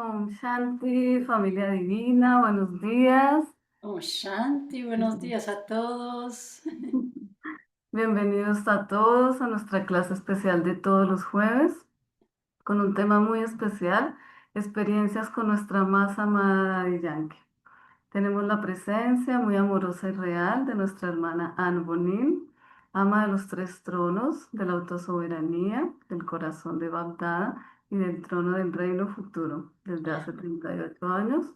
Om Shanti, familia divina, buenos días. Om Shanti, buenos días a todos. Bienvenidos a todos a nuestra clase especial de todos los jueves con un tema muy especial, experiencias con nuestra más amada Daddy Yankee. Tenemos la presencia muy amorosa y real de nuestra hermana Anne Bonin, ama de los tres tronos, de la autosoberanía, del corazón de Bagdad y del trono del reino futuro desde hace 38 años,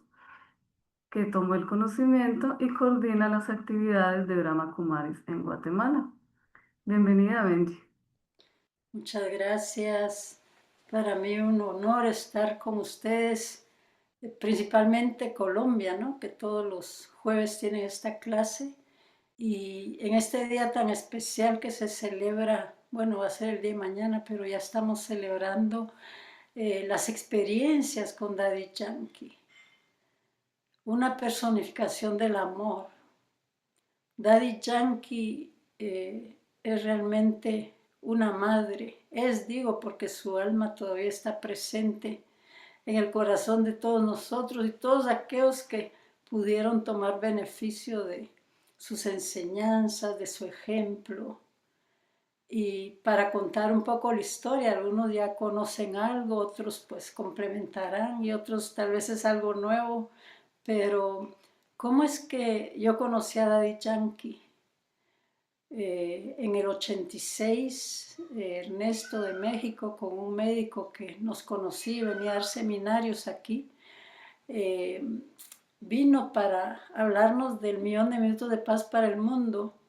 que tomó el conocimiento y coordina las actividades de Brahma Kumaris en Guatemala. Bienvenida, Benji. Muchas gracias. Para mí un honor estar con ustedes, principalmente Colombia, ¿no? Que todos los jueves tienen esta clase. Y en este día tan especial que se celebra, bueno, va a ser el día de mañana, pero ya estamos celebrando las experiencias con Daddy Yankee, una personificación del amor. Daddy Yankee es realmente una madre, digo, porque su alma todavía está presente en el corazón de todos nosotros y todos aquellos que pudieron tomar beneficio de sus enseñanzas, de su ejemplo. Y para contar un poco la historia, algunos ya conocen algo, otros pues complementarán y otros tal vez es algo nuevo, pero ¿cómo es que yo conocí a Daddy Yankee? En el 86, Ernesto de México, con un médico que nos conocí, venía a dar seminarios aquí, eh, vino para hablarnos del millón de minutos de paz para el mundo,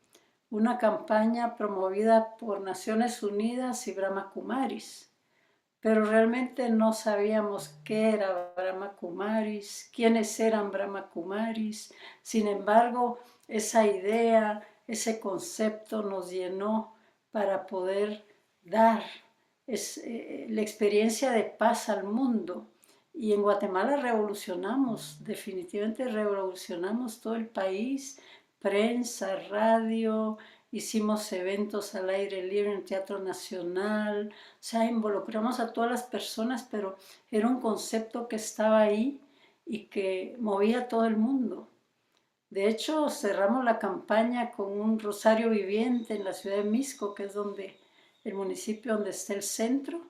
una campaña promovida por Naciones Unidas y Brahma Kumaris. Pero realmente no sabíamos qué era Brahma Kumaris, quiénes eran Brahma Kumaris. Sin embargo, esa idea, ese concepto nos llenó para poder dar la experiencia de paz al mundo. Y en Guatemala revolucionamos, definitivamente revolucionamos todo el país, prensa, radio, hicimos eventos al aire libre en el Teatro Nacional, o sea, involucramos a todas las personas, pero era un concepto que estaba ahí y que movía a todo el mundo. De hecho, cerramos la campaña con un rosario viviente en la ciudad de Misco, que es donde el municipio donde está el centro,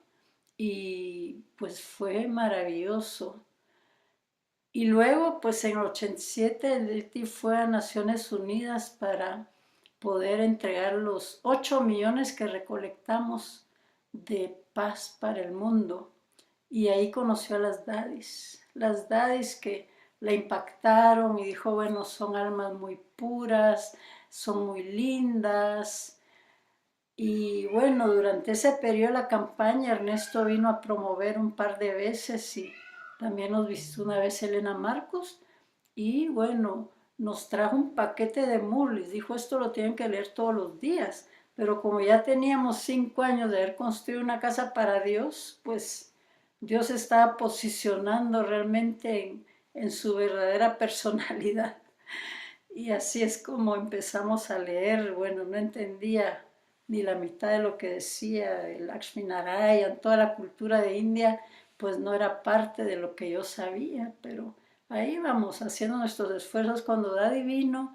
y pues fue maravilloso. Y luego, pues en el 87, el DITI fue a Naciones Unidas para poder entregar los 8 millones que recolectamos de paz para el mundo. Y ahí conoció a las daddies que la impactaron y dijo, bueno, son almas muy puras, son muy lindas. Y bueno, durante ese periodo de la campaña, Ernesto vino a promover un par de veces y también nos visitó una vez Elena Marcos. Y bueno, nos trajo un paquete de Murlis. Dijo, esto lo tienen que leer todos los días. Pero como ya teníamos 5 años de haber construido una casa para Dios, pues Dios estaba posicionando realmente en su verdadera personalidad. Y así es como empezamos a leer. Bueno, no entendía ni la mitad de lo que decía el Lakshminarayan, toda la cultura de India, pues no era parte de lo que yo sabía, pero ahí vamos haciendo nuestros esfuerzos. Cuando Daddy vino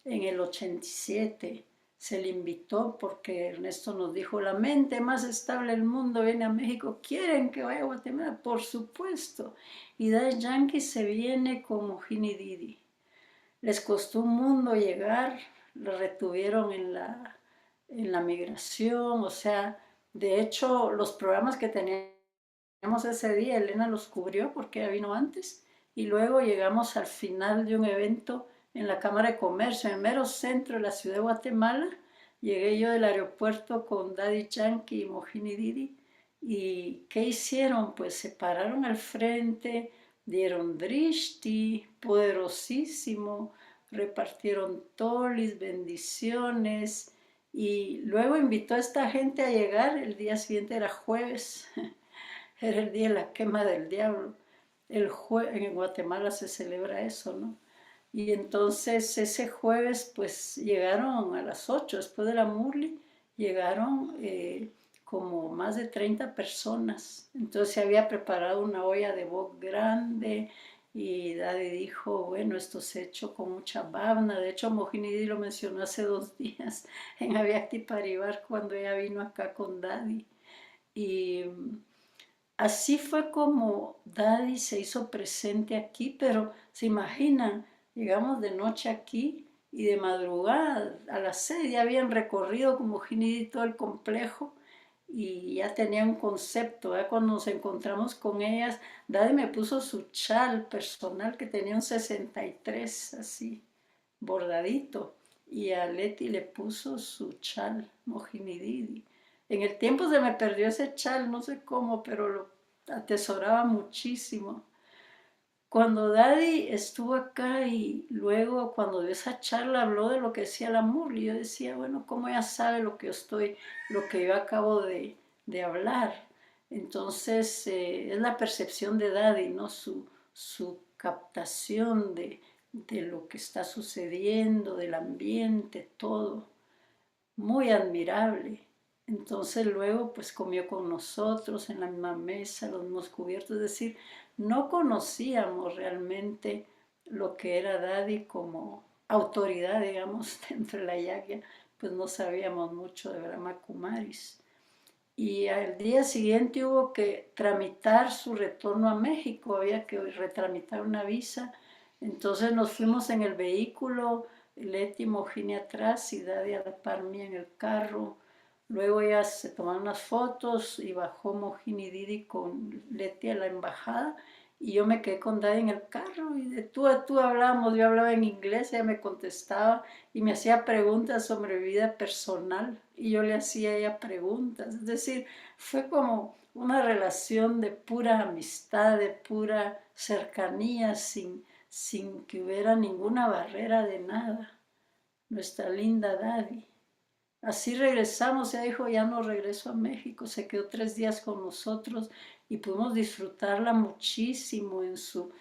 en el 87, se le invitó porque Ernesto nos dijo, la mente más estable del mundo viene a México, ¿quieren que vaya a Guatemala? Por supuesto. Y Daddy Yankee se viene como Gini Didi. Les costó un mundo llegar, lo retuvieron en la migración, o sea, de hecho, los programas que teníamos ese día, Elena los cubrió porque ella vino antes, y luego llegamos al final de un evento en la Cámara de Comercio, en el mero centro de la ciudad de Guatemala. Llegué yo del aeropuerto con Daddy Yankee y Mojini Didi, y ¿qué hicieron? Pues se pararon al frente, dieron drishti, poderosísimo, repartieron tolis, bendiciones, y luego invitó a esta gente a llegar. El día siguiente era jueves, era el día de la quema del diablo. En Guatemala se celebra eso, ¿no? Y entonces ese jueves pues llegaron a las 8 después de la Murli, llegaron como más de 30 personas. Entonces se había preparado una olla de wok grande y Daddy dijo, bueno, esto se ha hecho con mucha babna. De hecho, Mohinidi lo mencionó hace 2 días en Avyakti Parivar cuando ella vino acá con Daddy. Y así fue como Daddy se hizo presente aquí, pero se imaginan, llegamos de noche aquí y de madrugada a las 6 ya habían recorrido como Ginidi todo el complejo y ya tenían un concepto. ¿Eh? Cuando nos encontramos con ellas, Daddy me puso su chal personal que tenía un 63 así, bordadito, y a Leti le puso su chal, Mojinididi. En el tiempo se me perdió ese chal, no sé cómo, pero lo atesoraba muchísimo. Cuando Daddy estuvo acá y luego cuando dio esa charla habló de lo que decía el amor y yo decía, bueno, ¿cómo ella sabe lo que yo acabo de hablar? Entonces es la percepción de Daddy, ¿no? Su captación de lo que está sucediendo, del ambiente, todo muy admirable. Entonces luego pues comió con nosotros en la misma mesa, los mismos cubiertos, es decir, no conocíamos realmente lo que era Daddy como autoridad, digamos, dentro de la yagya, pues no sabíamos mucho de Brahma Kumaris. Y al día siguiente hubo que tramitar su retorno a México, había que retramitar una visa. Entonces nos fuimos en el vehículo, Leti y Mojini atrás y Daddy a la par mía en el carro. Luego ya se tomaron unas fotos y bajó Mojini y Didi con Leti a la embajada y yo me quedé con Daddy en el carro y de tú a tú hablábamos, yo hablaba en inglés, ella me contestaba y me hacía preguntas sobre vida personal y yo le hacía a ella preguntas. Es decir, fue como una relación de pura amistad, de pura cercanía, sin que hubiera ninguna barrera de nada. Nuestra linda Daddy. Así regresamos, ella dijo, ya no regreso a México, se quedó 3 días con nosotros y pudimos disfrutarla muchísimo en su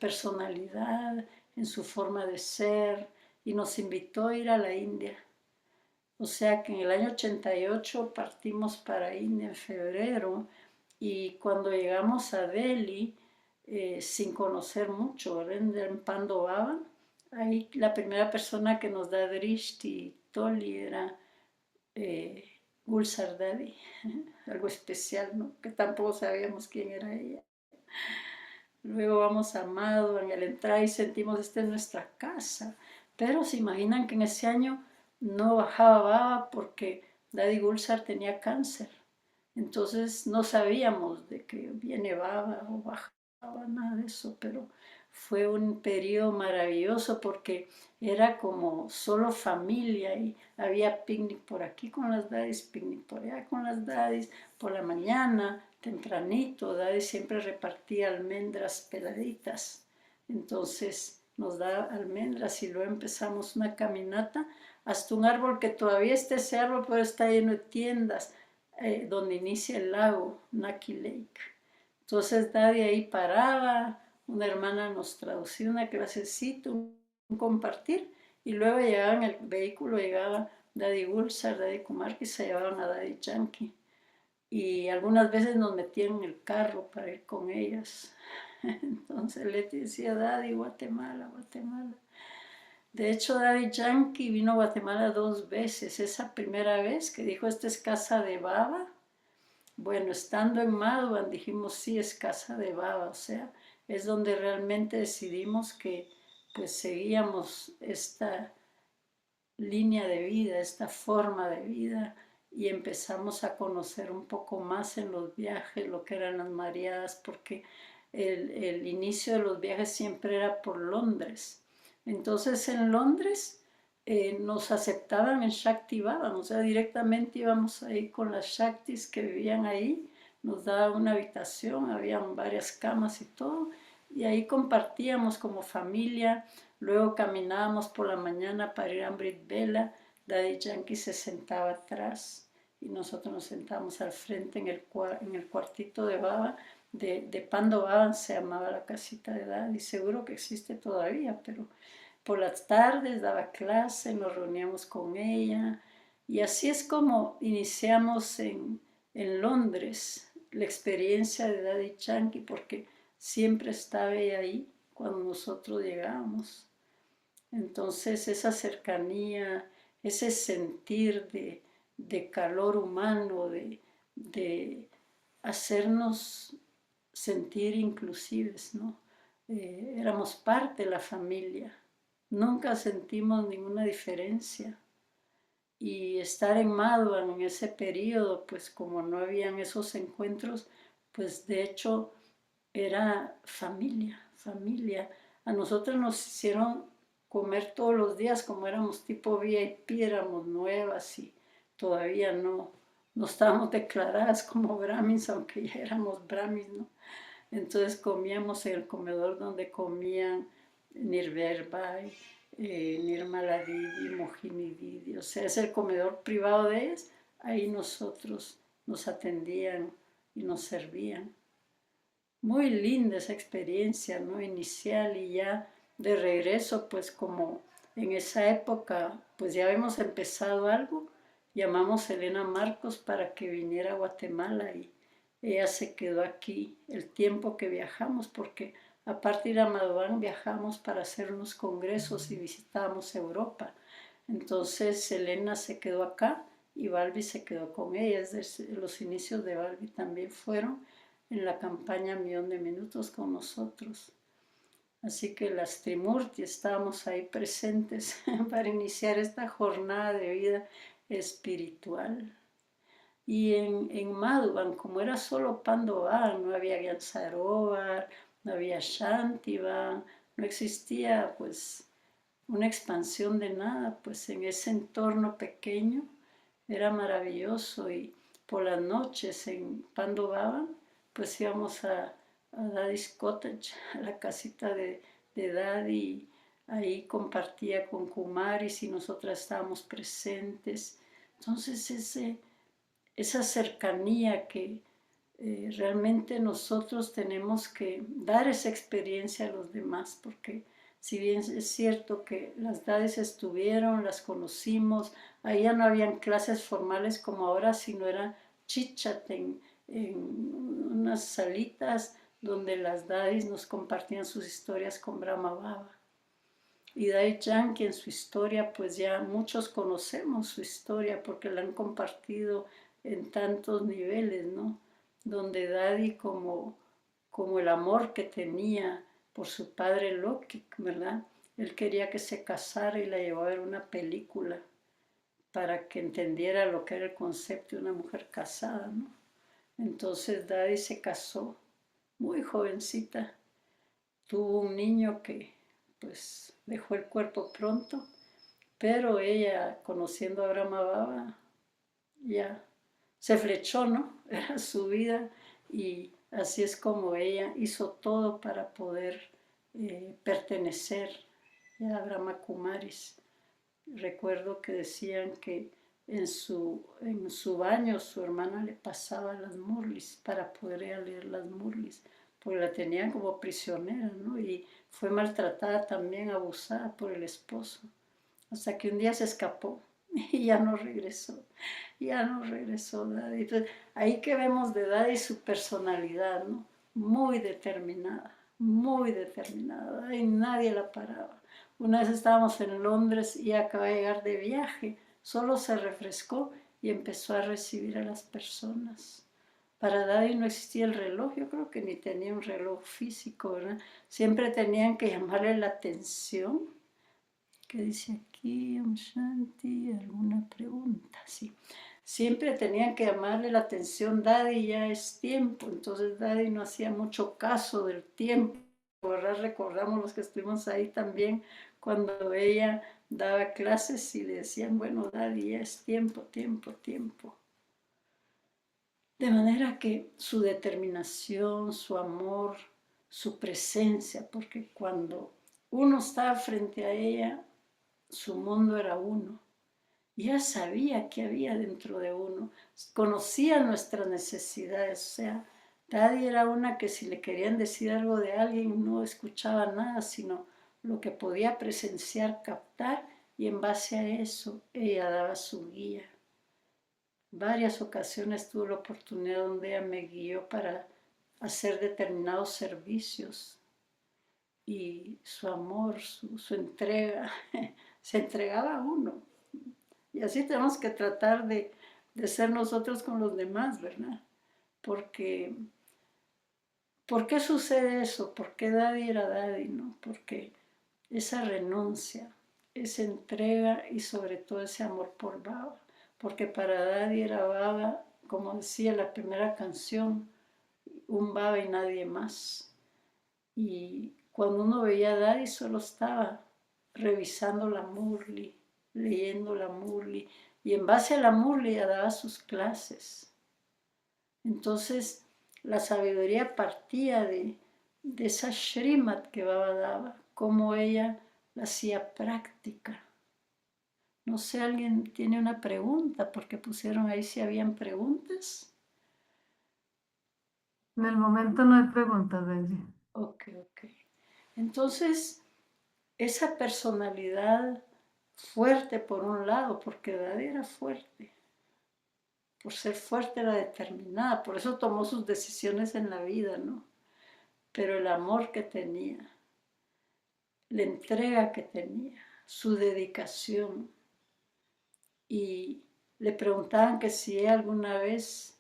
personalidad, en su forma de ser, y nos invitó a ir a la India. O sea que en el año 88 partimos para India en febrero y cuando llegamos a Delhi, sin conocer mucho, en Pandovaba, ahí la primera persona que nos da Drishti Toli era eh, Gulsar Daddy, algo especial, ¿no? Que tampoco sabíamos quién era ella. Luego vamos a Amado, en el entrar y sentimos, esta es nuestra casa. Pero se imaginan que en ese año no bajaba baba porque Daddy Gulsar tenía cáncer. Entonces no sabíamos de que viene baba o bajaba, nada de eso, pero fue un periodo maravilloso porque era como solo familia y había picnic por aquí con las daddies, picnic por allá con las daddies, por la mañana, tempranito, daddy siempre repartía almendras peladitas, entonces nos da almendras y luego empezamos una caminata hasta un árbol que todavía está ese árbol, pero está lleno de tiendas, donde inicia el lago, Naki Lake. Entonces Daddy ahí paraba, una hermana nos traducía una clasecita, un compartir, y luego llegaba en el vehículo, llegaba Daddy Gulsar, Daddy Kumar, que se llevaban a Daddy Yankee. Y algunas veces nos metían en el carro para ir con ellas. Entonces Leti decía, Daddy, Guatemala, Guatemala. De hecho, Daddy Yankee vino a Guatemala 2 veces. Esa primera vez que dijo, esta es casa de Baba. Bueno, estando en Madhuban dijimos, sí, es casa de Baba. O sea, es donde realmente decidimos que pues seguíamos esta línea de vida, esta forma de vida y empezamos a conocer un poco más en los viajes lo que eran las mareadas, porque el inicio de los viajes siempre era por Londres. Entonces en Londres nos aceptaban en Shakti Bhavan, o sea, directamente íbamos ahí con las Shaktis que vivían ahí, nos daban una habitación, habían varias camas y todo, y ahí compartíamos como familia. Luego caminábamos por la mañana para ir a Amrit Vela, Daddy Yankee se sentaba atrás y nosotros nos sentábamos al frente en el cuartito de Baba, de Pando Baba se llamaba la casita de Daddy, seguro que existe todavía, pero por las tardes daba clase, nos reuníamos con ella y así es como iniciamos en Londres la experiencia de Daddy Yankee porque siempre estaba ella ahí cuando nosotros llegábamos. Entonces esa cercanía, ese sentir de calor humano, de hacernos sentir inclusives, ¿no? Éramos parte de la familia, nunca sentimos ninguna diferencia. Y estar en Maduan en ese periodo, pues como no habían esos encuentros, pues de hecho era familia, familia. A nosotros nos hicieron comer todos los días como éramos tipo VIP, éramos nuevas y todavía no estábamos declaradas como brahmins, aunque ya éramos brahmins, ¿no? Entonces comíamos en el comedor donde comían Nirverbai, Nirmala Didi, Mohini Didi, o sea, es el comedor privado de ellos, ahí nosotros nos atendían y nos servían. Muy linda esa experiencia, ¿no? Inicial y ya de regreso, pues como en esa época, pues ya habíamos empezado algo, llamamos a Elena Marcos para que viniera a Guatemala y ella se quedó aquí el tiempo que viajamos, porque aparte de ir a Madhuán viajamos para hacer unos congresos y visitábamos Europa. Entonces Elena se quedó acá y Balbi se quedó con ella, desde los inicios de Balbi también fueron en la campaña Millón de Minutos con nosotros. Así que las Trimurti estábamos ahí presentes para iniciar esta jornada de vida espiritual. Y en Madhuban, como era solo Pandovan, no había Gyansarovar, no había Shantivan, no existía pues una expansión de nada, pues en ese entorno pequeño era maravilloso y por las noches en Pandovaban pues íbamos a Daddy's Cottage, a la casita de Daddy, ahí compartía con Kumaris y nosotras estábamos presentes. Entonces esa cercanía que realmente nosotros tenemos que dar esa experiencia a los demás, porque si bien es cierto que las dadis estuvieron, las conocimos, ahí ya no habían clases formales como ahora, sino era chit-chat en unas salitas donde las dadis nos compartían sus historias con Brahma Baba. Y Dai Yankee en su historia, pues ya muchos conocemos su historia porque la han compartido en tantos niveles, ¿no? Donde Daddy como el amor que tenía por su padre Loki, ¿verdad? Él quería que se casara y la llevó a ver una película para que entendiera lo que era el concepto de una mujer casada, ¿no? Entonces Daddy se casó muy jovencita, tuvo un niño que pues dejó el cuerpo pronto, pero ella, conociendo a Brahma Baba, ya se flechó, ¿no? Era su vida y así es como ella hizo todo para poder pertenecer a Brahma Kumaris. Recuerdo que decían que en su baño su hermana le pasaba las murlis para poder leer las murlis, porque la tenían como prisionera, ¿no? Y fue maltratada también, abusada por el esposo, hasta que un día se escapó y ya no regresó Daddy. Entonces, ahí que vemos de Daddy su personalidad, ¿no? Muy determinada, y nadie la paraba. Una vez estábamos en Londres y acaba de llegar de viaje, solo se refrescó y empezó a recibir a las personas. Para Daddy no existía el reloj, yo creo que ni tenía un reloj físico, ¿verdad? Siempre tenían que llamarle la atención. ¿Qué dice aquí, Om Shanti? ¿Alguna pregunta? Sí. Siempre tenían que llamarle la atención, Daddy, ya es tiempo. Entonces Daddy no hacía mucho caso del tiempo, ¿verdad? Recordamos los que estuvimos ahí también cuando ella daba clases y le decían, bueno, Daddy, ya es tiempo, tiempo, tiempo. De manera que su determinación, su amor, su presencia, porque cuando uno estaba frente a ella, su mundo era uno. Ya sabía qué había dentro de uno, conocía nuestras necesidades, o sea, Daddy era una que si le querían decir algo de alguien no escuchaba nada, sino lo que podía presenciar, captar, y en base a eso ella daba su guía. Varias ocasiones tuve la oportunidad donde ella me guió para hacer determinados servicios y su amor, su entrega, se entregaba a uno. Y así tenemos que tratar de ser nosotros con los demás, ¿verdad? Porque, ¿por qué sucede eso? ¿Por qué Daddy era Daddy, no? Porque esa renuncia, esa entrega y sobre todo ese amor por Baba. Porque para Daddy era Baba, como decía la primera canción, un Baba y nadie más. Y cuando uno veía a Daddy solo estaba revisando la Murli, leyendo la Murli, y en base a la Murli ya daba sus clases. Entonces la sabiduría partía de esa Shrimat que Baba daba, cómo ella la hacía práctica. No sé, alguien tiene una pregunta, porque pusieron ahí si habían preguntas. En el momento no hay preguntas, Benji. Ok, ok. Entonces, esa personalidad fuerte por un lado, porque Daddy era fuerte, por ser fuerte era determinada, por eso tomó sus decisiones en la vida, ¿no? Pero el amor que tenía, la entrega que tenía, su dedicación, y le preguntaban que si alguna vez,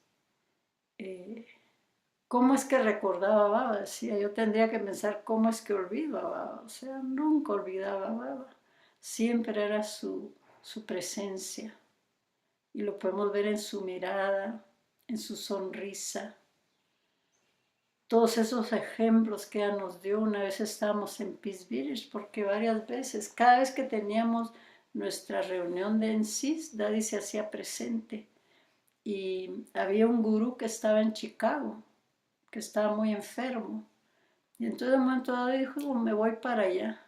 eh, ¿cómo es que recordaba a Baba? Decía, yo tendría que pensar cómo es que olvido a Baba, o sea, nunca olvidaba a Baba, siempre era su presencia. Y lo podemos ver en su mirada, en su sonrisa. Todos esos ejemplos que ella nos dio, una vez estábamos en Peace Village, porque varias veces, cada vez que teníamos nuestra reunión de ENSIS, Daddy se hacía presente. Y había un gurú que estaba en Chicago, que estaba muy enfermo. Y entonces de un momento dado dijo, "Oh, me voy para allá".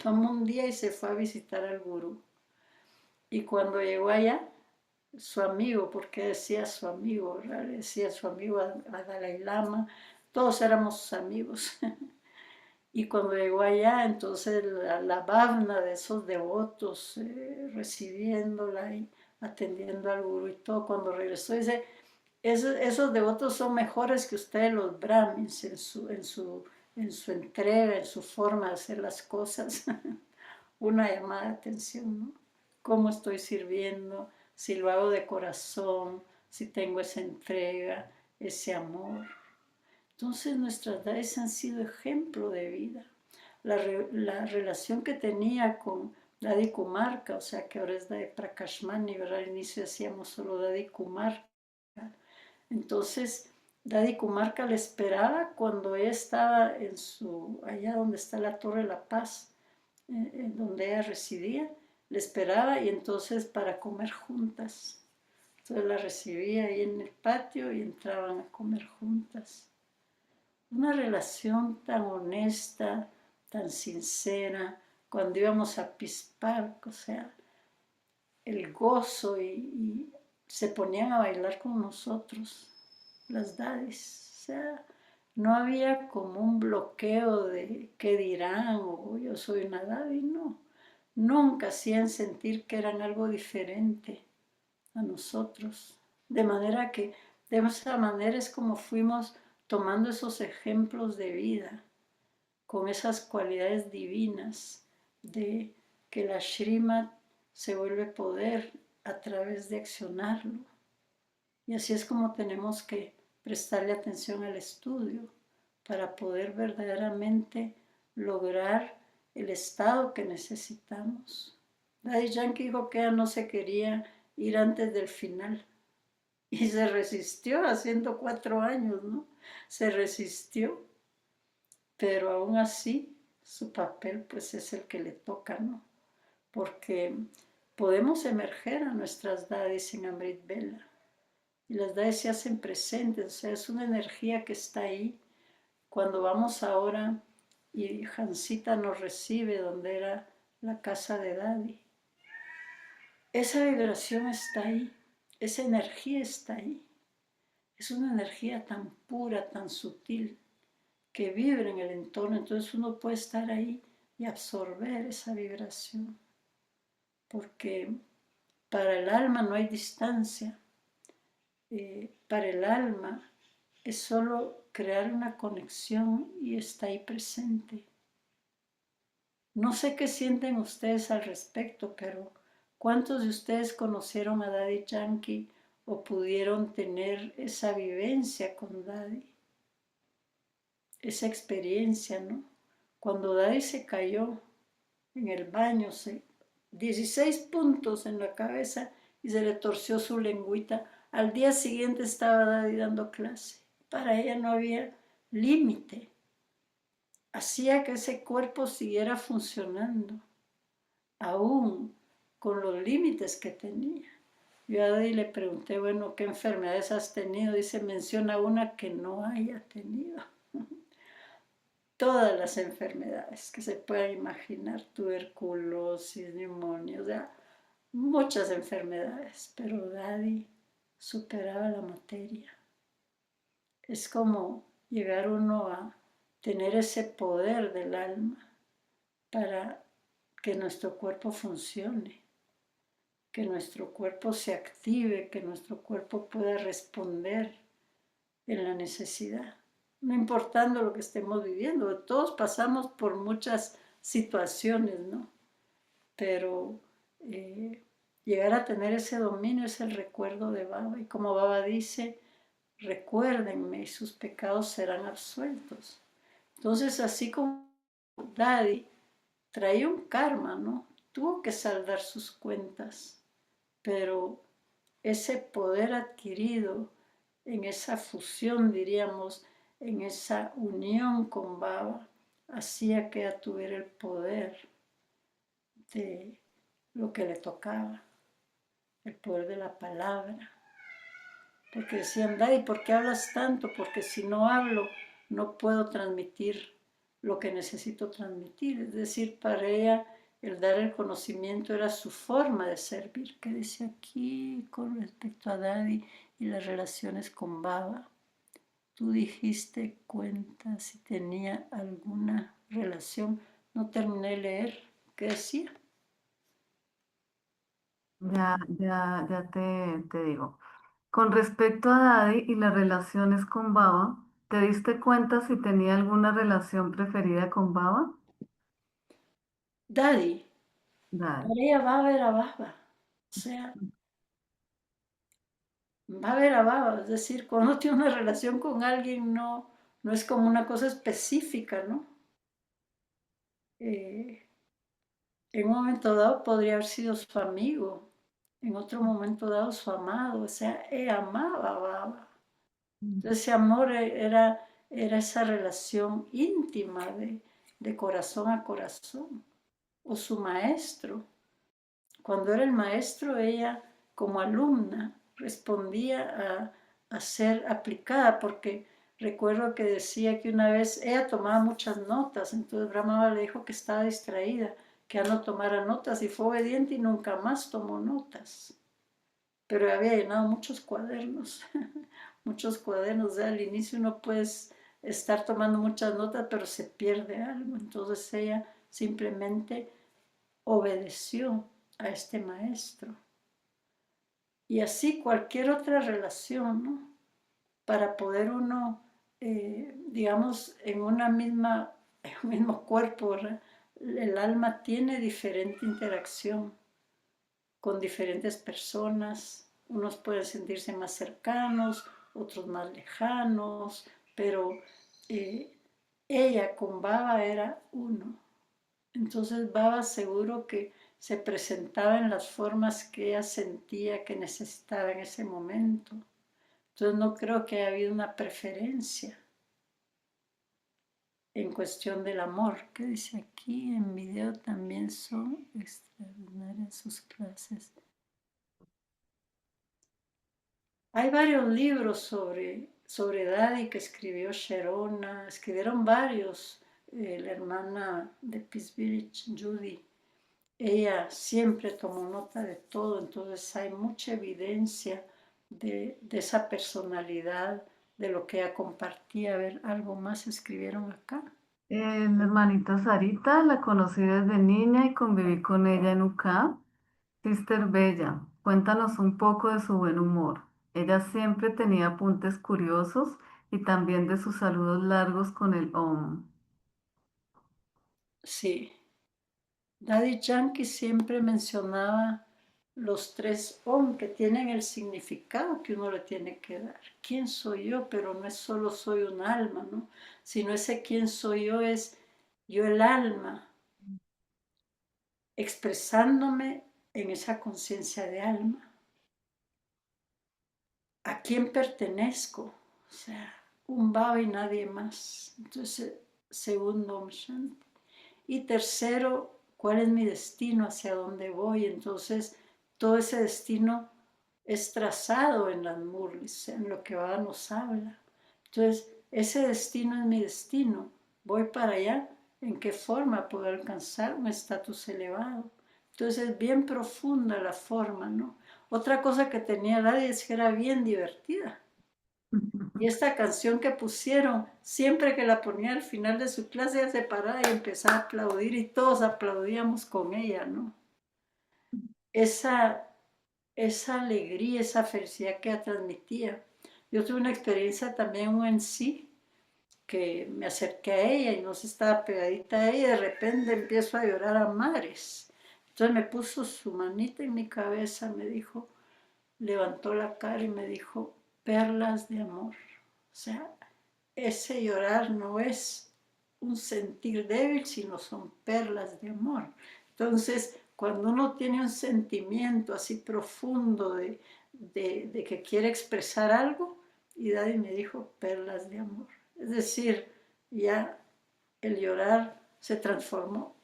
Tomó un día y se fue a visitar al gurú. Y cuando llegó allá, su amigo, porque decía su amigo, ¿verdad? Le decía su amigo a Dalai Lama, todos éramos sus amigos. Y cuando llegó allá, entonces la bhavna de esos devotos recibiéndola y atendiendo al gurú y todo, cuando regresó, dice, esos devotos son mejores que ustedes los brahmins en su entrega, en su forma de hacer las cosas. Una llamada de atención, ¿no? ¿Cómo estoy sirviendo? Si lo hago de corazón, si tengo esa entrega, ese amor. Entonces nuestras dadis han sido ejemplo de vida. La relación que tenía con Dadi Kumarka, o sea que ahora es Dadi Prakashmani, ¿verdad? Al inicio hacíamos solo Dadi Kumarka. Entonces, Dadi Kumarka le esperaba cuando ella estaba allá donde está la Torre de la Paz, en donde ella residía, le esperaba y entonces para comer juntas. Entonces la recibía ahí en el patio y entraban a comer juntas. Una relación tan honesta, tan sincera, cuando íbamos a Pispar, o sea, el gozo y se ponían a bailar con nosotros, las dadis. O sea, no había como un bloqueo de qué dirán o yo soy una dadi, no. Nunca hacían sentir que eran algo diferente a nosotros. De manera que de esa manera es como fuimos tomando esos ejemplos de vida, con esas cualidades divinas de que la Srimad se vuelve poder a través de accionarlo. Y así es como tenemos que prestarle atención al estudio para poder verdaderamente lograr el estado que necesitamos. Daddy Yankee dijo que ella no se quería ir antes del final y se resistió a 104 años, ¿no? Se resistió, pero aún así su papel pues es el que le toca, ¿no? Porque podemos emerger a nuestras dadis en Amrit Vela y las dadis se hacen presentes, o sea, es una energía que está ahí. Cuando vamos ahora y Jancita nos recibe donde era la casa de Daddy, esa vibración está ahí, esa energía está ahí. Es una energía tan pura, tan sutil, que vibra en el entorno, entonces uno puede estar ahí y absorber esa vibración, porque para el alma no hay distancia, para el alma es solo crear una conexión y está ahí presente. No sé qué sienten ustedes al respecto, pero ¿cuántos de ustedes conocieron a Daddy Yankee o pudieron tener esa vivencia con Daddy? Esa experiencia, ¿no? Cuando Daddy se cayó en el baño, 16 puntos en la cabeza y se le torció su lengüita. Al día siguiente estaba Daddy dando clase. Para ella no había límite. Hacía que ese cuerpo siguiera funcionando, aún con los límites que tenía. Yo a Daddy le pregunté, bueno, ¿qué enfermedades has tenido? Dice, menciona una que no haya tenido. Todas las enfermedades que se pueda imaginar, tuberculosis, neumonía, o sea, muchas enfermedades, pero Daddy superaba la materia. Es como llegar uno a tener ese poder del alma para que nuestro cuerpo funcione, que nuestro cuerpo se active, que nuestro cuerpo pueda responder en la necesidad, no importando lo que estemos viviendo. Todos pasamos por muchas situaciones, ¿no? Pero llegar a tener ese dominio es el recuerdo de Baba. Y como Baba dice, recuérdenme y sus pecados serán absueltos. Entonces, así como Daddy traía un karma, ¿no? Tuvo que saldar sus cuentas, pero ese poder adquirido en esa fusión, diríamos, en esa unión con Baba, hacía que ella tuviera el poder de lo que le tocaba, el poder de la palabra. Porque decían, Daddy, ¿por qué hablas tanto? Porque si no hablo, no puedo transmitir lo que necesito transmitir. Es decir, para ella el dar el conocimiento era su forma de servir. ¿Qué dice aquí con respecto a Daddy y las relaciones con Baba? Tú dijiste cuenta si tenía alguna relación. No terminé de leer. ¿Qué decía? Ya te digo. Con respecto a Daddy y las relaciones con Baba, ¿te diste cuenta si tenía alguna relación preferida con Baba? Daddy, para Daddy. ella Baba era Baba. O sea, va a ver a baba, es decir, cuando uno tiene una relación con alguien no es como una cosa específica, ¿no? Eh, en un momento dado podría haber sido su amigo, en otro momento dado su amado, o sea, él amaba a Baba. Entonces ese amor era esa relación íntima de corazón a corazón, o su maestro. Cuando era el maestro, ella como alumna respondía a ser aplicada, porque recuerdo que decía que una vez ella tomaba muchas notas, entonces Brahma le dijo que estaba distraída, que ya no tomara notas y fue obediente y nunca más tomó notas. Pero había llenado muchos cuadernos, muchos cuadernos. Al inicio uno puede estar tomando muchas notas, pero se pierde algo. Entonces ella simplemente obedeció a este maestro. Y así cualquier otra relación, ¿no? Para poder uno, digamos, en una misma, en un mismo cuerpo, ¿verdad? El alma tiene diferente interacción con diferentes personas. Unos pueden sentirse más cercanos, otros más lejanos, pero eh, ella con Baba era uno. Entonces Baba seguro que se presentaba en las formas que ella sentía que necesitaba en ese momento. Entonces no creo que haya habido una preferencia en cuestión del amor. ¿Qué dice aquí? En video también son extraordinarias sus clases. Hay varios libros sobre Daddy que escribió Sherona, escribieron varios, la hermana de Peace Village, Judy. Ella siempre tomó nota de todo, entonces hay mucha evidencia de esa personalidad, de lo que ella compartía. A ver, algo más escribieron acá. Mi hermanita Sarita, la conocí desde niña y conviví con ella en UCA. Sister Bella, cuéntanos un poco de su buen humor. Ella siempre tenía apuntes curiosos y también de sus saludos largos con el OM. Sí, Daddy Yankee siempre mencionaba los tres OM que tienen el significado que uno le tiene que dar. ¿Quién soy yo? Pero no es solo soy un alma, ¿no? Sino ese quién soy yo es yo el alma, expresándome en esa conciencia de alma. ¿A quién pertenezco? O sea, un baba y nadie más. Entonces, segundo, Om Shanti. Y tercero, ¿cuál es mi destino? ¿Hacia dónde voy? Entonces, todo ese destino es trazado en las murlis, en lo que Baba nos habla. Entonces, ese destino es mi destino. Voy para allá. ¿En qué forma puedo alcanzar un estatus elevado? Entonces, es bien profunda la forma, ¿no? Otra cosa que tenía Daddy es que era bien divertida. Y esta canción que pusieron, siempre que la ponía al final de su clase, ella se paraba y empezaba a aplaudir y todos aplaudíamos con ella, ¿no? Esa, esa alegría, esa felicidad que ella transmitía. Yo tuve una experiencia también en sí, que me acerqué a ella y no se estaba pegadita a ella y de repente empiezo a llorar a mares. Entonces me puso su manita en mi cabeza, me dijo, levantó la cara y me dijo, perlas de amor. O sea, ese llorar no es un sentir débil, sino son perlas de amor. Entonces, cuando uno tiene un sentimiento así profundo de que quiere expresar algo, y Daddy me dijo perlas de amor. Es decir, ya el llorar se transformó.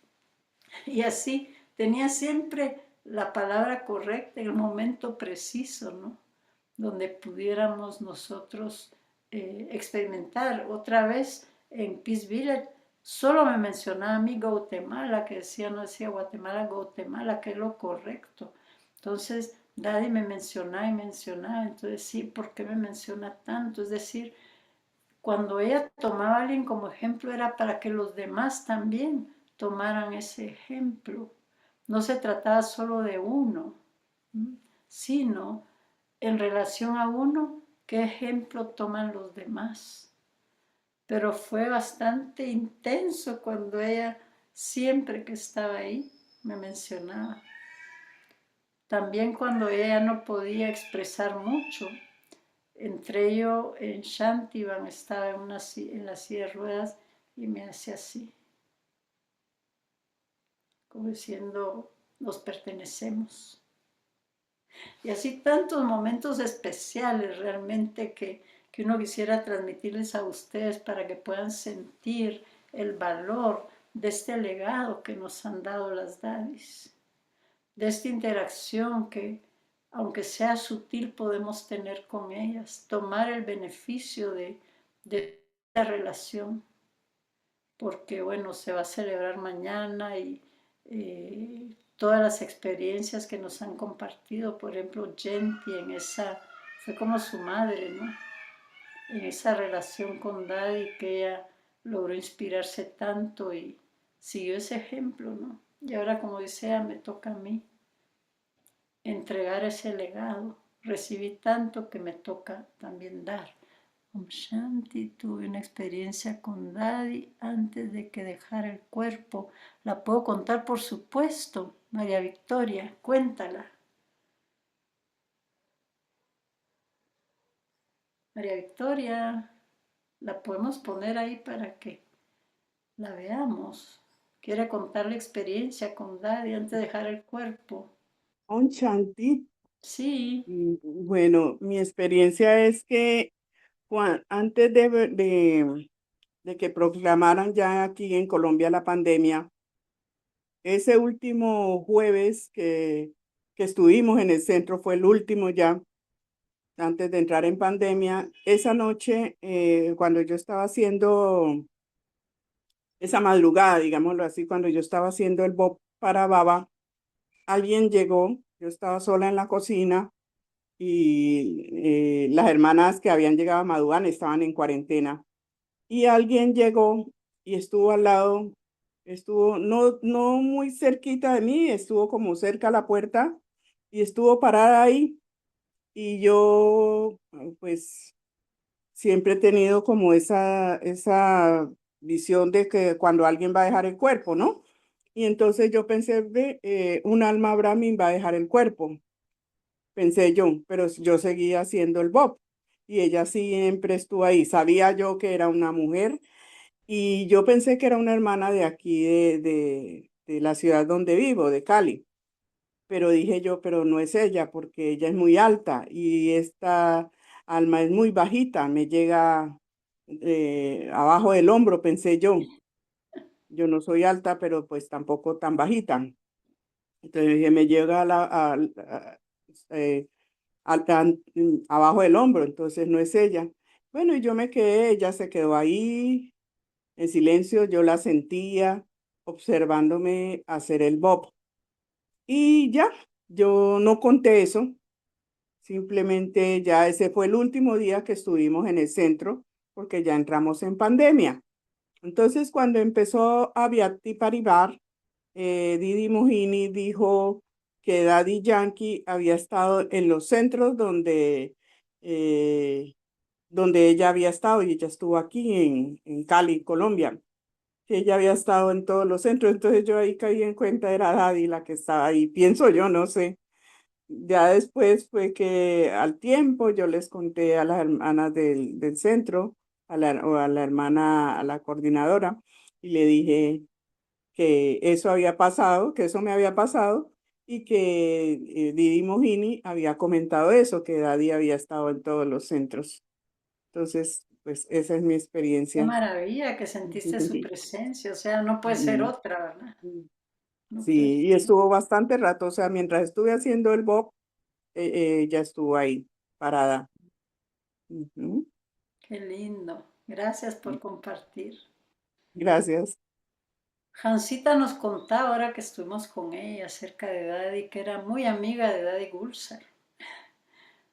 Y así tenía siempre la palabra correcta en el momento preciso, ¿no? Donde pudiéramos nosotros experimentar. Otra vez en Peace Village, solo me mencionaba a mí Guatemala, que decía, no decía Guatemala, Guatemala, que es lo correcto. Entonces, Daddy me mencionaba y mencionaba, entonces sí, ¿por qué me menciona tanto? Es decir, cuando ella tomaba a alguien como ejemplo era para que los demás también tomaran ese ejemplo. No se trataba solo de uno, sino en relación a uno, qué ejemplo toman los demás. Pero fue bastante intenso cuando ella, siempre que estaba ahí, me mencionaba. También cuando ella no podía expresar mucho, entre yo en Shantivan estaba en la silla de ruedas y me hacía así, como diciendo, nos pertenecemos. Y así tantos momentos especiales realmente que uno quisiera transmitirles a ustedes para que puedan sentir el valor de este legado que nos han dado las dadis, de esta interacción que, aunque sea sutil, podemos tener con ellas, tomar el beneficio de esta relación, porque bueno, se va a celebrar mañana y todas las experiencias que nos han compartido, por ejemplo, Genti en esa, fue como su madre, ¿no? En esa relación con Daddy que ella logró inspirarse tanto y siguió ese ejemplo, ¿no? Y ahora, como dice ella, me toca a mí entregar ese legado. Recibí tanto que me toca también dar. Om Shanti, tuve una experiencia con Daddy antes de que dejara el cuerpo. ¿La puedo contar? Por supuesto. María Victoria, cuéntala. María Victoria, la podemos poner ahí para que la veamos. Quiere contar la experiencia con Daddy antes de dejar el cuerpo. Un Shanti. Sí, Bueno, mi experiencia es que antes de que proclamaran ya aquí en Colombia la pandemia, ese último jueves que estuvimos en el centro fue el último ya, antes de entrar en pandemia. Esa noche, cuando yo estaba haciendo esa madrugada, digámoslo así, cuando yo estaba haciendo el bob para Baba, alguien llegó, yo estaba sola en la cocina y las hermanas que habían llegado a Madugán estaban en cuarentena. Y alguien llegó y estuvo al lado, estuvo no muy cerquita de mí, estuvo como cerca a la puerta y estuvo parada ahí y yo pues siempre he tenido como esa visión de que cuando alguien va a dejar el cuerpo, ¿no? Y entonces yo pensé, ve, un alma Brahmin va a dejar el cuerpo, pensé yo, pero yo seguía haciendo el bob y ella siempre estuvo ahí. Sabía yo que era una mujer y yo pensé que era una hermana de aquí, de la ciudad donde vivo, de Cali. Pero dije yo, pero no es ella porque ella es muy alta y esta alma es muy bajita, me llega abajo del hombro, pensé yo. Yo no soy alta, pero pues tampoco tan bajita. Entonces dije, me llega eh, abajo del hombro, entonces no es ella. Bueno, y yo me quedé, ella se quedó ahí en silencio, yo la sentía observándome hacer el bob. Y ya, yo no conté eso, simplemente ya ese fue el último día que estuvimos en el centro, porque ya entramos en pandemia. Entonces, cuando empezó Aviati Paribar, Didi Mujini dijo que Daddy Yankee había estado en los centros donde ella había estado y ella estuvo aquí en Cali, Colombia, que ella había estado en todos los centros. Entonces yo ahí caí en cuenta, era Daddy la que estaba ahí, pienso yo, no sé. Ya después fue que al tiempo yo les conté a las hermanas del centro, o a la hermana, a la coordinadora, y le dije que eso había pasado, que eso me había pasado, y que Didi Mojini había comentado eso, que Daddy había estado en todos los centros. Entonces, pues esa es mi Qué experiencia. maravilla que sentiste su presencia, o sea, no puede ser Mm, otra, ¿verdad? mm. No puede Sí, y ser. estuvo bastante rato, o sea, mientras estuve haciendo el bob, ella estuvo ahí, parada. Ujú. Qué lindo. Gracias por compartir. Gracias. Jancita nos contaba ahora que estuvimos con ella acerca de Daddy, que era muy amiga de Daddy Gulsar.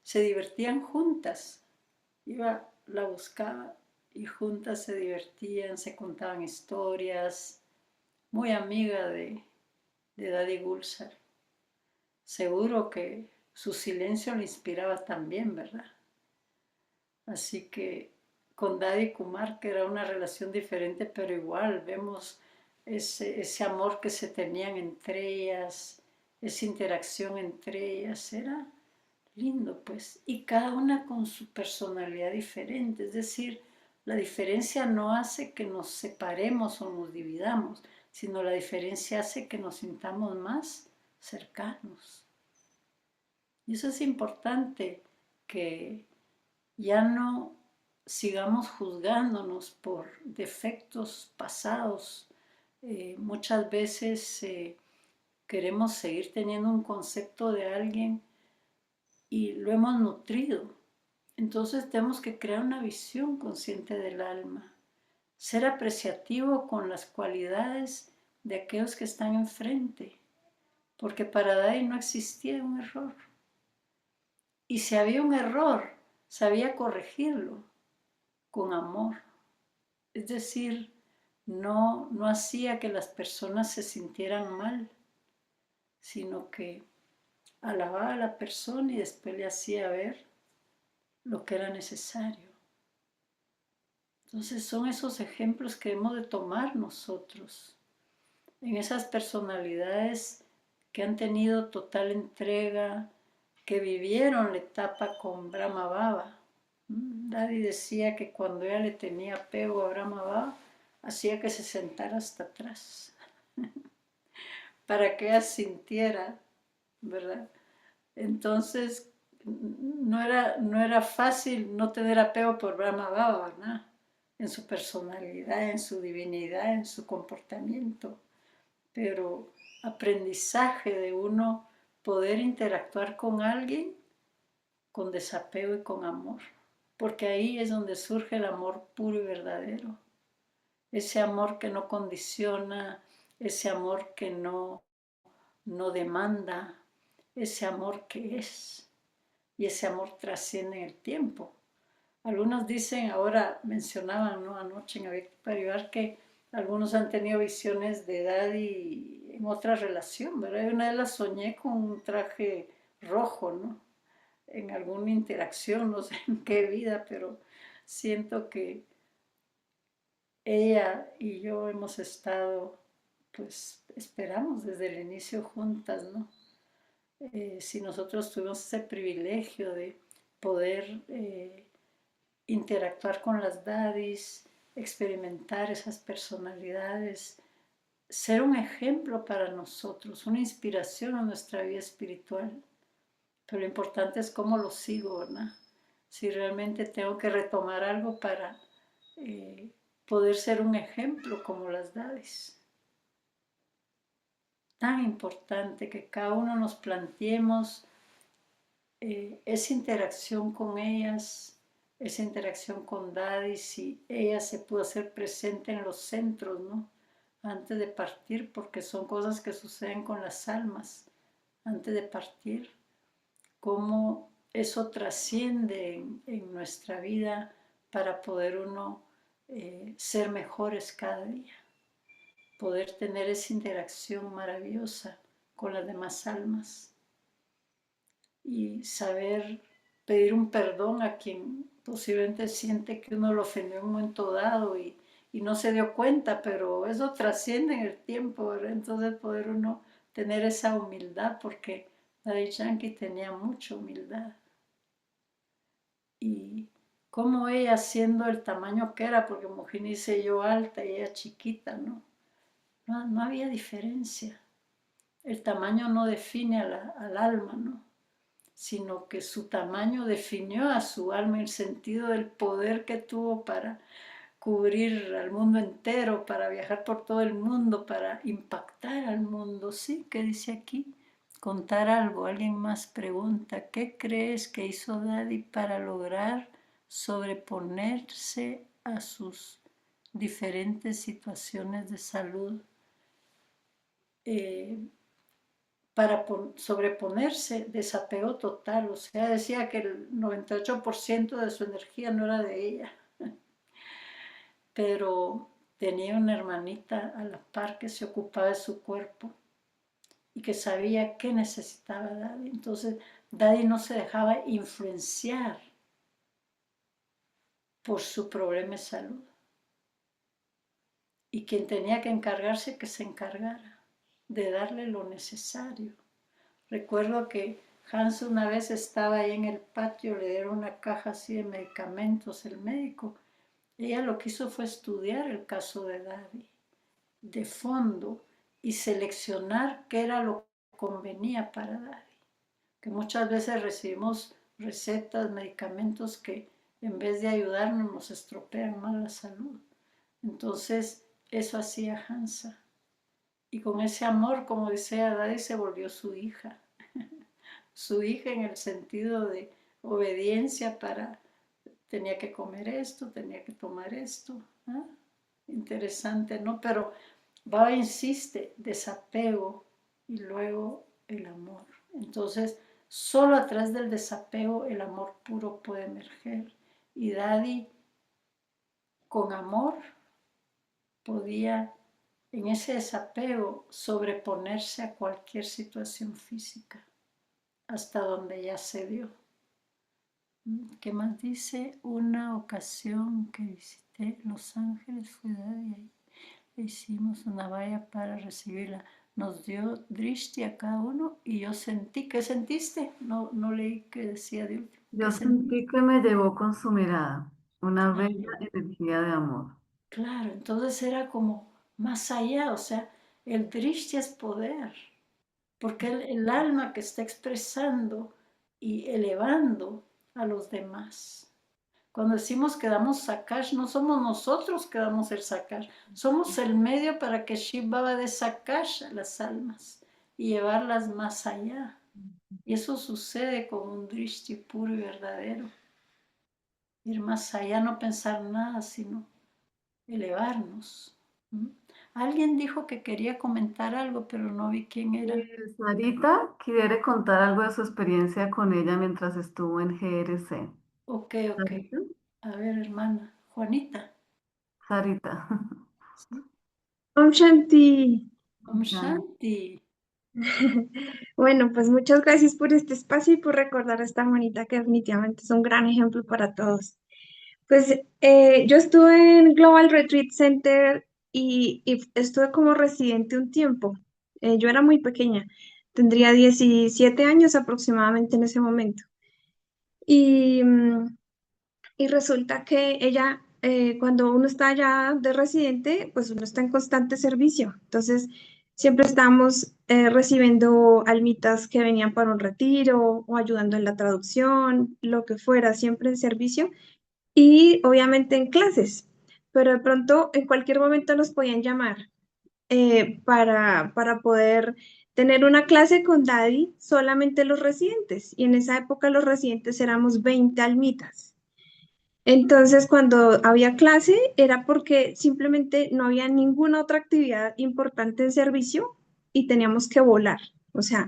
Se divertían juntas. Iba, la buscaba y juntas se divertían, se contaban historias. Muy amiga de Daddy Gulsar. Seguro que su silencio le inspiraba también, ¿verdad? Así que con Daddy Kumar, que era una relación diferente, pero igual vemos ese amor que se tenían entre ellas, esa interacción entre ellas, era lindo, pues. Y cada una con su personalidad diferente, es decir, la diferencia no hace que nos separemos o nos dividamos, sino la diferencia hace que nos sintamos más cercanos. Y eso es importante, que ya no sigamos juzgándonos por defectos pasados. Muchas veces queremos seguir teniendo un concepto de alguien y lo hemos nutrido. Entonces tenemos que crear una visión consciente del alma, ser apreciativo con las cualidades de aquellos que están enfrente, porque para Dai no existía un error. Y si había un error, sabía corregirlo con amor. Es decir, no hacía que las personas se sintieran mal, sino que alababa a la persona y después le hacía ver lo que era necesario. Entonces son esos ejemplos que hemos de tomar nosotros, en esas personalidades que han tenido total entrega, que vivieron la etapa con Brahma Baba. Daddy decía que cuando ella le tenía apego a Brahma Baba, hacía que se sentara hasta atrás, para que ella sintiera, ¿verdad? Entonces, no era fácil no tener apego por Brahma Baba, ¿verdad? En su personalidad, en su divinidad, en su comportamiento, pero aprendizaje de uno poder interactuar con alguien con desapego y con amor, porque ahí es donde surge el amor puro y verdadero, ese amor que no condiciona, ese amor que no demanda, ese amor que es, y ese amor trasciende en el tiempo. Algunos dicen, ahora mencionaban, ¿no?, anoche en Abierto para Ayudar, que algunos han tenido visiones de Daddy en otra relación, ¿verdad? Una vez la soñé con un traje rojo, ¿no? en alguna interacción, no sé en qué vida, pero siento que ella y yo hemos estado, pues esperamos desde el inicio juntas, ¿no? Si nosotros tuvimos ese privilegio de poder interactuar con las daddies, experimentar esas personalidades, ser un ejemplo para nosotros, una inspiración a nuestra vida espiritual. Pero lo importante es cómo lo sigo, ¿verdad? Si realmente tengo que retomar algo para eh, poder ser un ejemplo como las daddies. Tan importante que cada uno nos planteemos esa interacción con ellas, esa interacción con Daddy, si ella se pudo hacer presente en los centros, ¿no? Antes de partir, porque son cosas que suceden con las almas, antes de partir, cómo eso trasciende en nuestra vida para poder uno ser mejores cada día, poder tener esa interacción maravillosa con las demás almas y saber pedir un perdón a quien posiblemente siente que uno lo ofendió en un momento dado y no se dio cuenta, pero eso trasciende en el tiempo, ¿verdad? Entonces poder uno tener esa humildad, porque Daddy Yankee tenía mucha humildad. Y como ella siendo el tamaño que era, porque Mojini hice yo alta y ella chiquita, ¿no? No había diferencia. El tamaño no define al alma, ¿no? Sino que su tamaño definió a su alma, el sentido del poder que tuvo para cubrir al mundo entero, para viajar por todo el mundo, para impactar al mundo. Sí, ¿qué dice aquí? Contar algo. Alguien más pregunta, ¿qué crees que hizo Daddy para lograr sobreponerse a sus diferentes situaciones de salud? Eh, para sobreponerse, desapego total, o sea, decía que el 98% de su energía no era de ella, pero tenía una hermanita a la par que se ocupaba de su cuerpo y que sabía qué necesitaba Daddy. Entonces, Daddy no se dejaba influenciar por su problema de salud. Y quien tenía que encargarse, que se encargara de darle lo necesario. Recuerdo que Hans una vez estaba ahí en el patio, le dieron una caja así de medicamentos el médico. Ella lo que hizo fue estudiar el caso de Daddy de fondo y seleccionar qué era lo que convenía para Daddy. Que muchas veces recibimos recetas, medicamentos que en vez de ayudarnos nos estropean más la salud. Entonces eso hacía Hansa. Y con ese amor, como decía Daddy, se volvió su hija. Su hija en el sentido de obediencia para, tenía que comer esto, tenía que tomar esto. ¿Ah? Interesante, ¿no? Pero Baba insiste, desapego y luego el amor. Entonces, solo a través del desapego el amor puro puede emerger. Y Daddy, con amor, podía en ese desapego sobreponerse a cualquier situación física, hasta donde ya se dio. ¿Qué más dice? Una ocasión que visité Los Ángeles, fue Daddy, ahí le hicimos una valla para recibirla. Nos dio drishti a cada uno y yo sentí, ¿qué sentiste? No leí qué decía de último. ¿Qué Yo sentí? sentí que me llevó con su mirada, una bella Claro, energía de amor. claro, entonces era como más allá, o sea, el drishti es poder, porque el alma que está expresando y elevando a los demás. Cuando decimos que damos sakash, no somos nosotros que damos el sakash, somos el medio para que Shiv Baba dé sakash a las almas y llevarlas más allá. Y eso sucede con un drishti puro y verdadero. Ir más allá, no pensar nada, sino elevarnos. ¿Mm? Alguien dijo que quería comentar algo, pero no vi quién era. Sarita quiere contar algo de su experiencia con ella mientras estuvo en GRC. Ok, ok. Sarita, A ver, hermana. Juanita. Sarita. ¿Sí? Om Shanti. Om Ya. Shanti. Bueno, pues muchas gracias por este espacio y por recordar a esta Juanita que definitivamente es un gran ejemplo para todos. Pues yo estuve en Global Retreat Center y estuve como residente un tiempo. Yo era muy pequeña, tendría 17 años aproximadamente en ese momento. Y, y resulta que ella, cuando uno está allá de residente, pues uno está en constante servicio. Entonces, siempre estábamos recibiendo almitas que venían para un retiro o ayudando en la traducción, lo que fuera, siempre en servicio y obviamente en clases. Pero de pronto, en cualquier momento nos podían llamar para poder tener una clase con Daddy solamente los residentes. Y en esa época los residentes éramos 20 almitas. Entonces, cuando había clase era porque simplemente no había ninguna otra actividad importante en servicio y teníamos que volar. O sea,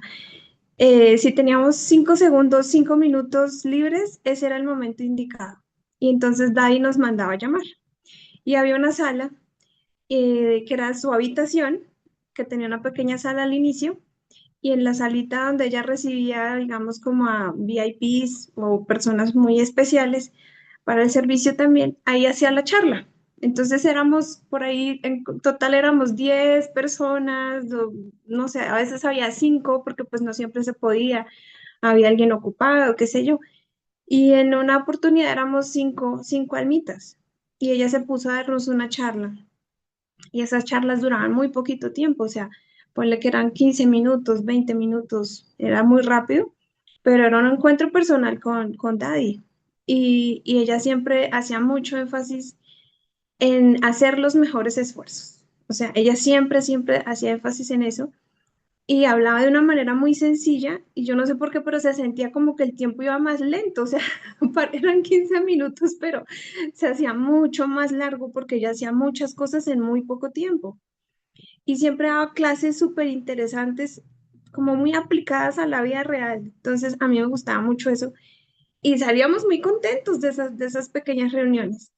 si teníamos 5 segundos, 5 minutos libres, ese era el momento indicado. Y entonces Daddy nos mandaba a llamar. Y había una sala que era su habitación, que tenía una pequeña sala al inicio, y en la salita donde ella recibía, digamos, como a VIPs o personas muy especiales para el servicio también, ahí hacía la charla. Entonces éramos por ahí, en total éramos 10 personas, no sé, a veces había 5 porque pues no siempre se podía, había alguien ocupado, qué sé yo. Y en una oportunidad éramos cinco almitas y ella se puso a darnos una charla y esas charlas duraban muy poquito tiempo, o sea, ponle que eran 15 minutos, 20 minutos, era muy rápido, pero era un encuentro personal con Daddy. Y ella siempre hacía mucho énfasis en hacer los mejores esfuerzos. O sea, ella siempre, siempre hacía énfasis en eso y hablaba de una manera muy sencilla y yo no sé por qué, pero se sentía como que el tiempo iba más lento, o sea, eran 15 minutos, pero se hacía mucho más largo porque ella hacía muchas cosas en muy poco tiempo y siempre daba clases súper interesantes, como muy aplicadas a la vida real. Entonces, a mí me gustaba mucho eso y salíamos muy contentos de esas pequeñas reuniones.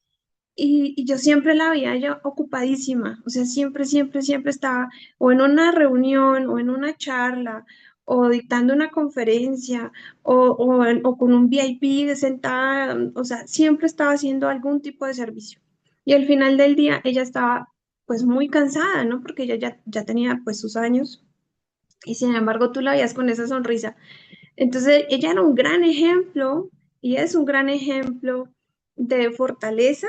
Y yo siempre la veía ella ocupadísima, o sea, siempre, siempre, siempre estaba o en una reunión o en una charla o dictando una conferencia o con un VIP sentada, o sea, siempre estaba haciendo algún tipo de servicio. Y al final del día ella estaba pues muy cansada, ¿no? Porque ella ya tenía pues sus años y sin embargo tú la veías con esa sonrisa entonces, ella era un gran ejemplo y es un gran ejemplo de fortaleza,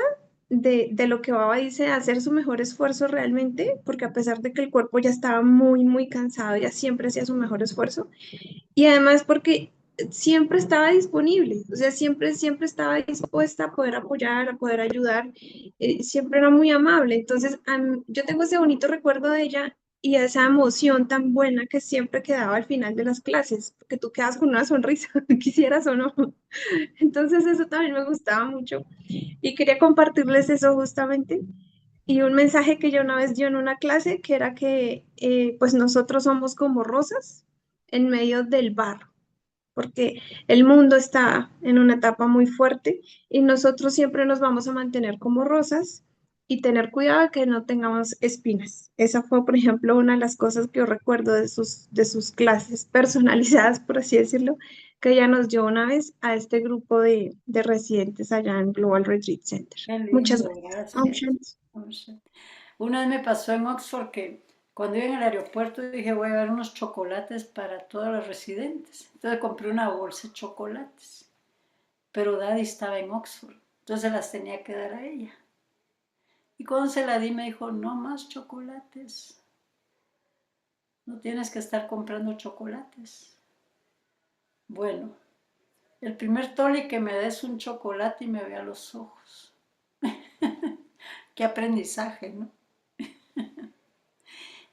de lo que Baba dice, hacer su mejor esfuerzo realmente, porque a pesar de que el cuerpo ya estaba muy, muy cansado, ella siempre hacía su mejor esfuerzo. Y además porque siempre estaba disponible, o sea, siempre, siempre estaba dispuesta a poder apoyar, a poder ayudar, siempre era muy amable. Entonces, yo tengo ese bonito recuerdo de ella y esa emoción tan buena que siempre quedaba al final de las clases, porque tú quedas con una sonrisa, quisieras o no. Entonces, eso también me gustaba mucho y quería compartirles eso justamente. Y un mensaje que yo una vez dio en una clase, que era que pues nosotros somos como rosas en medio del barro porque el mundo está en una etapa muy fuerte y nosotros siempre nos vamos a mantener como rosas y tener cuidado de que no tengamos espinas. Esa fue, por ejemplo, una de las cosas que yo recuerdo de sus clases personalizadas, por así decirlo, que ella nos dio una vez a este grupo de residentes allá en Global Retreat Center. Qué Muchas lindo, gracias. gracias. Una vez me pasó en Oxford que cuando iba en el aeropuerto dije voy a dar unos chocolates para todos los residentes. Entonces compré una bolsa de chocolates, pero Daddy estaba en Oxford, entonces las tenía que dar a ella. Y cuando se la di me dijo, no más chocolates, no tienes que estar comprando chocolates. Bueno, el primer tole que me des un chocolate y me ve a los ojos. Qué aprendizaje, ¿no?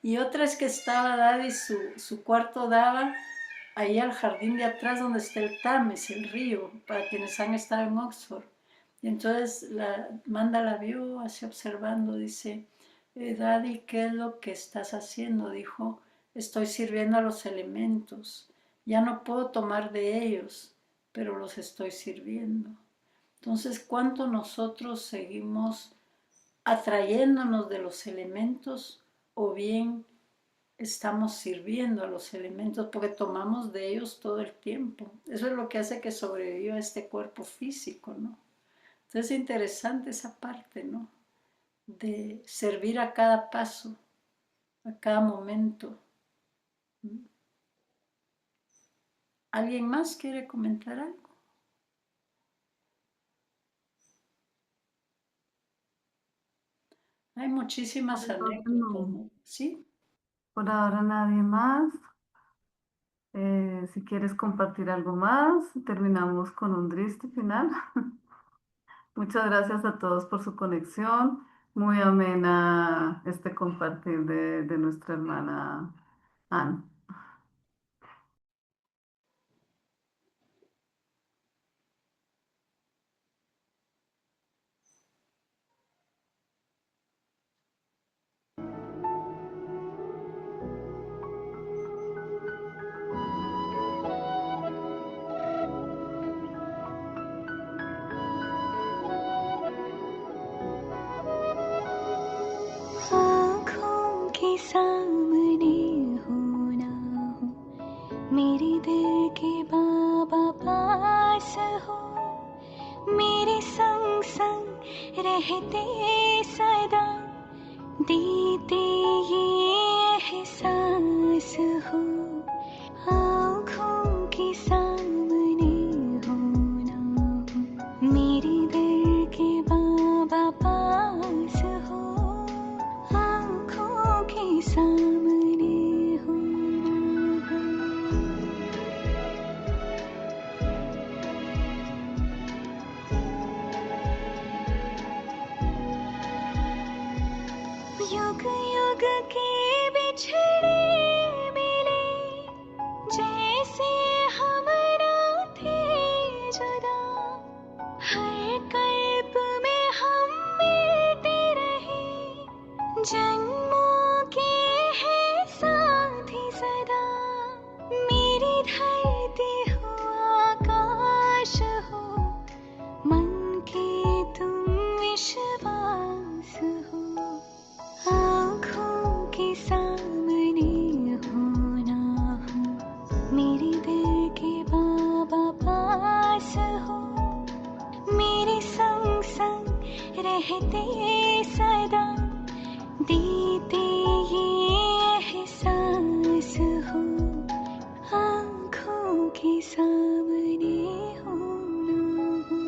Y otra es que estaba Daddy, su cuarto daba ahí al jardín de atrás donde está el Tames, el río, para quienes han estado en Oxford. Y entonces Manda la vio así observando, dice, Daddy, ¿qué es lo que estás haciendo? Dijo, estoy sirviendo a los elementos, ya no puedo tomar de ellos, pero los estoy sirviendo. Entonces, ¿cuánto nosotros seguimos atrayéndonos de los elementos o bien estamos sirviendo a los elementos porque tomamos de ellos todo el tiempo. Eso es lo que hace que sobreviva este cuerpo físico, ¿no? Entonces es interesante esa parte, ¿no? De servir a cada paso, a cada momento. ¿Alguien más quiere comentar algo? Hay muchísimas anécdotas, No, ¿no? ¿Sí? por ahora nadie más. Si quieres compartir algo más, terminamos con un triste final. Muchas gracias a todos por su conexión. Muy amena este compartir de nuestra hermana Anne. आँखों के सामने हो ना हो, मेरे दिल के बाबा पास हो, मेरे संग संग रहते सदा, देते ये एहसास हो। आँखों के सामने हो ना हो, मेरे दिल के बाबा पास हो, आँखों के सामने हो ना हो। युग युग के बिछड़े मिले, जैसे हम ना थे जुदा, हर कल्प में हम मिलते रहे, जन्मों के हैं साथी सदा। मेरी धरती हो आकाश हो, मन के तुम विश्वास हो, आँखों के सामने हो ना हो, मेरे दिल के बाबा पास हो, मेरे संग संग रहते सदा, देते ये एहसास हो, आँखों के सामने हो ना हो।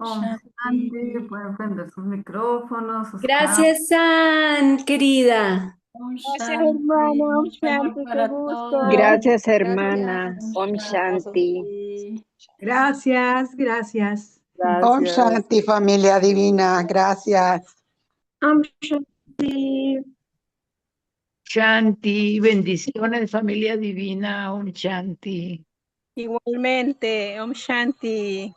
Om Shanti, Shanti. pueden prender sus micrófonos, sus cámaras. Gracias, San, querida. Om Gracias, Shanti. hermana. Mucho amor Shanti, qué para gusto. todos. Gracias, Gracias. hermana. Om Om Shanti. Shanti. Gracias, gracias. Om Gracias. Shanti, familia divina. Gracias. Om Shanti. Shanti, bendiciones familia divina, Om Shanti. Igualmente, Om Shanti.